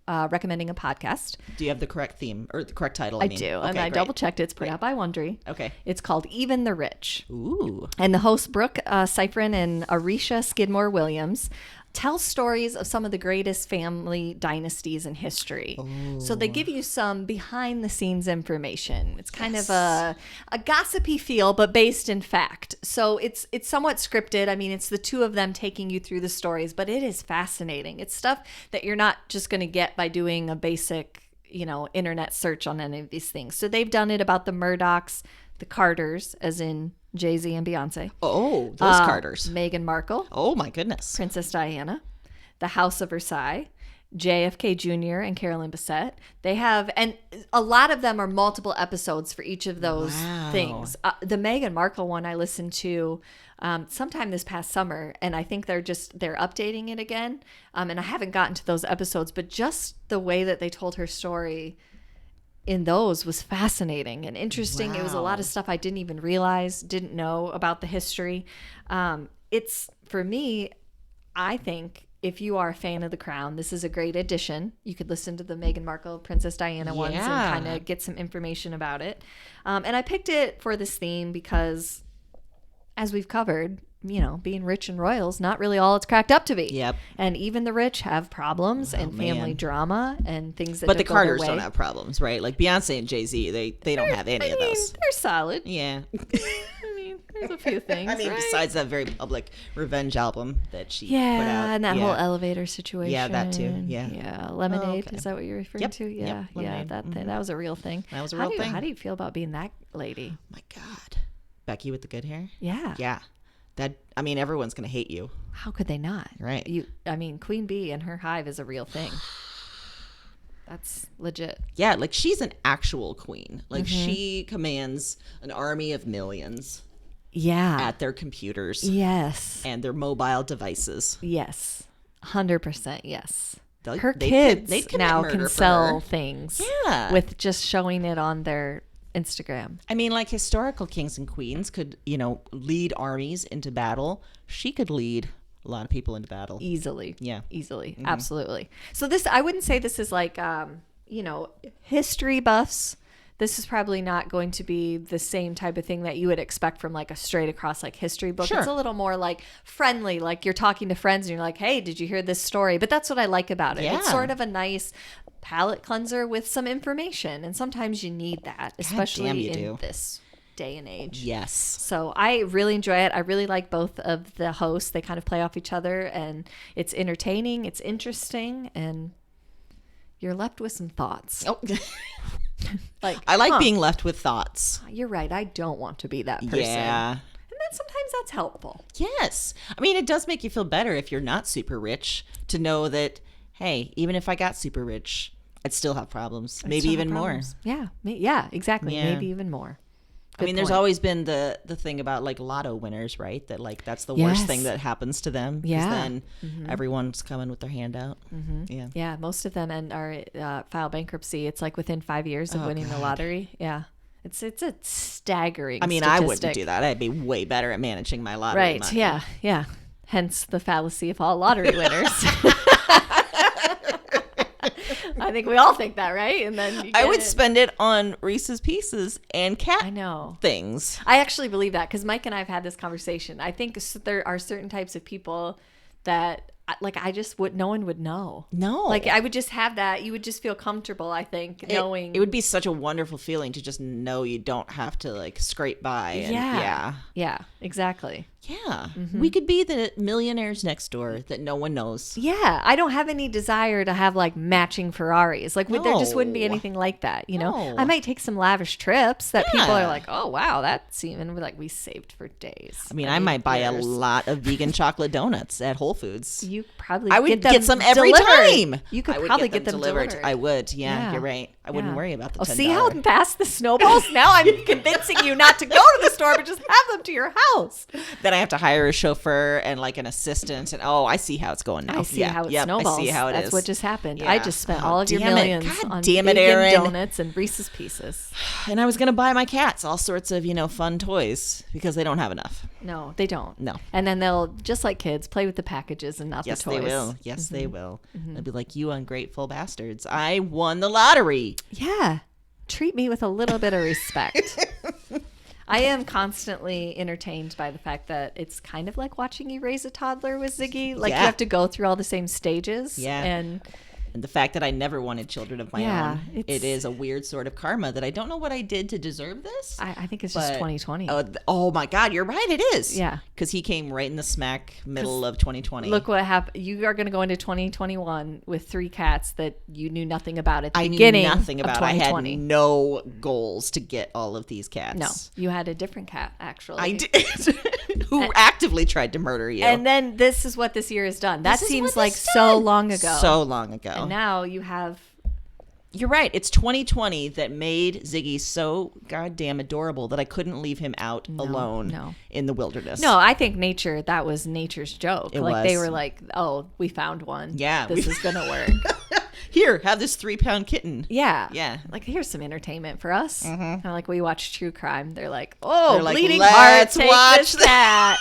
Speaker 1: recommending a podcast.
Speaker 2: Do you have the correct theme, or the correct title?
Speaker 1: I do,
Speaker 2: Okay,
Speaker 1: and I
Speaker 2: great.
Speaker 1: double-checked it. It's put out by Wondery.
Speaker 2: Okay.
Speaker 1: It's called Even the Rich.
Speaker 2: Ooh.
Speaker 1: And the hosts, Brooke Cyphrin and Arisha Skidmore Williams, tell stories of some of the greatest family dynasties in history.
Speaker 2: Ooh.
Speaker 1: So they give you some behind the scenes information. It's kind of a gossipy feel, but based in fact. So it's somewhat scripted. I mean, it's the two of them taking you through the stories, but it is fascinating. It's stuff that you're not just going to get by doing a basic, internet search on any of these things. So they've done it about the Murdochs, the Carters, as in Jay-Z and Beyonce.
Speaker 2: Oh, those Carters.
Speaker 1: Meghan Markle.
Speaker 2: Oh, my goodness.
Speaker 1: Princess Diana. The House of Versailles. JFK Jr. and Carolyn Bessette. They have, and a lot of them are multiple episodes for each of those things. The Meghan Markle one I listened to sometime this past summer, and I think they're updating it again. And I haven't gotten to those episodes, but just the way that they told her story in those was fascinating and interesting. Wow. It was a lot of stuff I didn't even realize, didn't know about the history. It's, for me, I think if you are a fan of The Crown, this is a great addition. You could listen to the Meghan Markle, Princess Diana ones and kind of get some information about it. And I picked it for this theme because, as we've covered, being rich and royal is not really all it's cracked up to be.
Speaker 2: Yep.
Speaker 1: And even the rich have problems and family drama and things that
Speaker 2: But the
Speaker 1: don't go their
Speaker 2: Carters
Speaker 1: way.
Speaker 2: don't have problems, right? Like Beyonce and Jay-Z, they don't have any of those.
Speaker 1: They're solid.
Speaker 2: Yeah.
Speaker 1: There's a few things. right?
Speaker 2: Besides that very public revenge album that she put out.
Speaker 1: And that whole elevator situation.
Speaker 2: Yeah, that too. Yeah.
Speaker 1: Yeah. Lemonade.
Speaker 2: Oh, okay.
Speaker 1: Is that what you're referring
Speaker 2: Yep.
Speaker 1: to? Yeah.
Speaker 2: Yep. Lemonade.
Speaker 1: That was a real thing.
Speaker 2: That was a real thing.
Speaker 1: How do you feel about being that lady?
Speaker 2: My God. Becky with the good hair?
Speaker 1: Yeah.
Speaker 2: Yeah. Everyone's going to hate you.
Speaker 1: How could they not?
Speaker 2: Right.
Speaker 1: Queen Bee and her hive is a real thing. That's legit.
Speaker 2: Yeah, like she's an actual queen. Like she commands an army of millions.
Speaker 1: Yeah.
Speaker 2: At their computers.
Speaker 1: Yes.
Speaker 2: And their mobile devices.
Speaker 1: Yes. 100% yes.
Speaker 2: Her
Speaker 1: kids now
Speaker 2: can
Speaker 1: sell things.
Speaker 2: Yeah.
Speaker 1: With just showing it on their Instagram.
Speaker 2: Like historical kings and queens could, lead armies into battle. She could lead a lot of people into battle.
Speaker 1: Easily.
Speaker 2: Yeah.
Speaker 1: Easily. Mm-hmm. Absolutely. So I wouldn't say this is like, history buffs. This is probably not going to be the same type of thing that you would expect from like a straight across like history book.
Speaker 2: Sure.
Speaker 1: It's a little more like friendly, like you're talking to friends and you're like, hey, did you hear this story? But that's what I like about it. Yeah. It's sort of a nice palate cleanser with some information. And sometimes you need that, especially in this day and age.
Speaker 2: Yes.
Speaker 1: So I really enjoy it. I really like both of the hosts. They kind of play off each other and it's entertaining. It's interesting. And you're left with some thoughts.
Speaker 2: Oh,
Speaker 1: I
Speaker 2: like being left with thoughts.
Speaker 1: You're right. I don't want to be that person.
Speaker 2: Yeah.
Speaker 1: And then sometimes that's helpful.
Speaker 2: Yes. It does make you feel better if you're not super rich to know that, hey, even if I got super rich, I'd still have problems. Maybe even more.
Speaker 1: Yeah. Yeah, exactly.
Speaker 2: Yeah.
Speaker 1: Maybe even more.
Speaker 2: There's always been the thing about like lotto winners, right? That like that's the worst thing that happens to them.
Speaker 1: Yeah.
Speaker 2: Then everyone's coming with their hand out. Mm-hmm. Yeah.
Speaker 1: Yeah. Most of them are file bankruptcy. It's like within 5 years of winning the lottery. Yeah. It's a staggering statistic.
Speaker 2: I wouldn't do that. I'd be way better at managing my lottery money.
Speaker 1: Yeah. Yeah. Hence the fallacy of all lottery winners. I think we all think that, right? And then
Speaker 2: I would spend it on Reese's Pieces and cat things.
Speaker 1: I actually believe that because Mike and I have had this conversation. I think there are certain types of people that no one would know.
Speaker 2: No.
Speaker 1: Like I would just have that. You would just feel comfortable, I think, knowing.
Speaker 2: It would be such a wonderful feeling to just know you don't have to like scrape by. And,
Speaker 1: yeah, exactly.
Speaker 2: Yeah. Mm-hmm. We could be the millionaires next door that no one knows.
Speaker 1: Yeah. I don't have any desire to have like matching Ferraris. Like there just wouldn't be anything like that. I might take some lavish trips that people are like, oh, wow, that's even like we saved for days.
Speaker 2: I might buy a lot of vegan chocolate donuts at Whole Foods.
Speaker 1: You probably
Speaker 2: I would get some every time.
Speaker 1: You could probably get them delivered.
Speaker 2: I would. Yeah, you're right. I wouldn't worry about the $10.
Speaker 1: See how fast the snowballs? Now I'm convincing you not to go to the store, but just have them to your house.
Speaker 2: Then I have to hire a chauffeur and like an assistant, and I see how it's going now.
Speaker 1: I see how it snowballs.
Speaker 2: I see how
Speaker 1: That's
Speaker 2: is.
Speaker 1: what just happened.
Speaker 2: Yeah.
Speaker 1: I just spent all of your millions on vegan
Speaker 2: Erin.
Speaker 1: donuts and Reese's Pieces.
Speaker 2: And I was going to buy my cats all sorts of, fun toys because they don't have enough.
Speaker 1: No, they don't.
Speaker 2: No.
Speaker 1: And then they'll, just like kids, play with the packages and not the toys.
Speaker 2: Yes, they will. Yes, they will. They'll be like, you ungrateful bastards. I won the lottery.
Speaker 1: Yeah. Treat me with a little bit of respect. I am constantly entertained by the fact that it's kind of like watching you raise a toddler with Ziggy. Like you have to go through all the same stages.
Speaker 2: Yeah.
Speaker 1: And
Speaker 2: the fact that I never wanted children of my own, it is a weird sort of karma that I don't know what I did to deserve this.
Speaker 1: I think it's just 2020.
Speaker 2: Oh my God, you're right. It is.
Speaker 1: Yeah.
Speaker 2: Because he came right in the smack middle of 2020.
Speaker 1: Look what happened. You are going to go into 2021 with 3 cats that you knew nothing about at the beginning.
Speaker 2: I knew nothing about.
Speaker 1: I had
Speaker 2: no goals to get all of these cats.
Speaker 1: No, you had a different cat actually.
Speaker 2: I did. Who actively tried to murder you.
Speaker 1: And then this is what this year has done. That seems like so long ago.
Speaker 2: So long ago.
Speaker 1: And now you have...
Speaker 2: You're right. It's 2020 that made Ziggy so goddamn adorable that I couldn't leave him out alone in the wilderness.
Speaker 1: No, I think that was nature's joke.
Speaker 2: It
Speaker 1: was.
Speaker 2: Was.
Speaker 1: They were like, oh, we found one.
Speaker 2: Yeah.
Speaker 1: This is going to work.
Speaker 2: Here, have this 3-pound kitten.
Speaker 1: Yeah.
Speaker 2: Yeah.
Speaker 1: Like, here's some entertainment for us. Kind of like we watch true crime. They're like,
Speaker 2: They're
Speaker 1: bleeding heart, take
Speaker 2: watch
Speaker 1: this cat.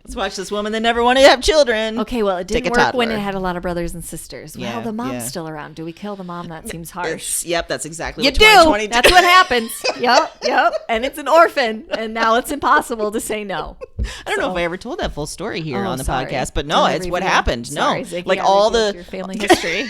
Speaker 2: Let's watch this woman that never wanted to have children.
Speaker 1: Okay, well, it didn't work when it had a lot of brothers and sisters. Well,
Speaker 2: Yeah,
Speaker 1: the mom's
Speaker 2: yeah.
Speaker 1: still around. Do we kill the mom? That seems harsh.
Speaker 2: Yep, that's exactly
Speaker 1: You
Speaker 2: what
Speaker 1: do.
Speaker 2: 2020 did.
Speaker 1: That's what happens. Yep. And it's an orphan. And now it's impossible to say no.
Speaker 2: I don't know if I ever told that full story here on the
Speaker 1: sorry.
Speaker 2: podcast, but no, it's what happened.
Speaker 1: Sorry,
Speaker 2: No,
Speaker 1: Ziggy,
Speaker 2: like
Speaker 1: I
Speaker 2: all
Speaker 1: revealed
Speaker 2: the
Speaker 1: your family history.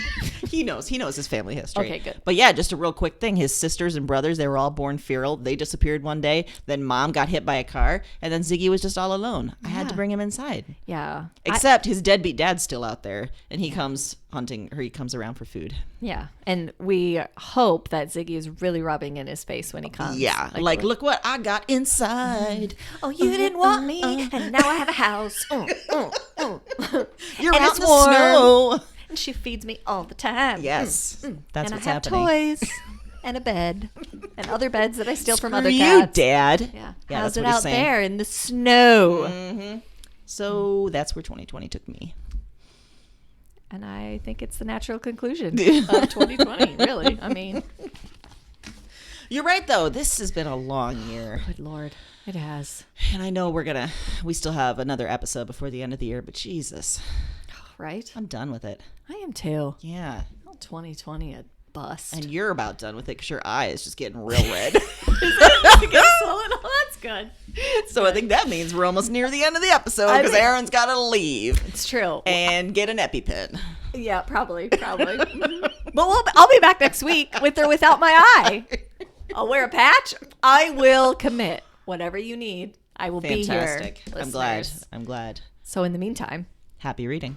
Speaker 2: He knows his family history.
Speaker 1: Okay, good.
Speaker 2: But yeah, just a real quick thing. His sisters and brothers, they were all born feral. They disappeared one day. Then mom got hit by a car, and then Ziggy was just all alone. I had to bring him inside.
Speaker 1: Yeah.
Speaker 2: Except his deadbeat dad's still out there, and he comes hunting, or he comes around for food.
Speaker 1: Yeah. And we hope that Ziggy is really rubbing in his face when he comes.
Speaker 2: Yeah, like look what I got inside.
Speaker 1: Oh, you didn't want me, and now I have a house.
Speaker 2: You're
Speaker 1: And
Speaker 2: out
Speaker 1: it's
Speaker 2: in the
Speaker 1: warm.
Speaker 2: snow.
Speaker 1: And she feeds me all the time.
Speaker 2: Yes, that's
Speaker 1: and
Speaker 2: what's
Speaker 1: I have
Speaker 2: happening.
Speaker 1: toys and a bed and other beds that I steal from other
Speaker 2: You,
Speaker 1: cats.
Speaker 2: Dad.
Speaker 1: Yeah.
Speaker 2: Yeah,
Speaker 1: How's
Speaker 2: that's
Speaker 1: it
Speaker 2: what he's
Speaker 1: out
Speaker 2: saying.
Speaker 1: there in the snow?
Speaker 2: So that's where 2020 took me.
Speaker 1: And I think it's the natural conclusion of 2020, really. I mean,
Speaker 2: You're right, though. This has been a long year.
Speaker 1: good Lord. It has.
Speaker 2: And I know we still have another episode before the end of the year, but Jesus,
Speaker 1: Right?
Speaker 2: I'm done with it.
Speaker 1: I am too.
Speaker 2: Yeah.
Speaker 1: Oh, 2020, a bust.
Speaker 2: And you're about done with it because your eye is just getting real red.
Speaker 1: Oh, that's good.
Speaker 2: So I think that means we're almost near the end of the episode because Erin's got to leave
Speaker 1: It's true.
Speaker 2: and get an EpiPen.
Speaker 1: Yeah, probably. Mhm. But I'll be back next week with or without my eye. I'll wear a patch. I will commit. Whatever you need, I will be here.
Speaker 2: Fantastic. I'm glad.
Speaker 1: listeners.
Speaker 2: I'm glad.
Speaker 1: So in the meantime,
Speaker 2: Happy reading.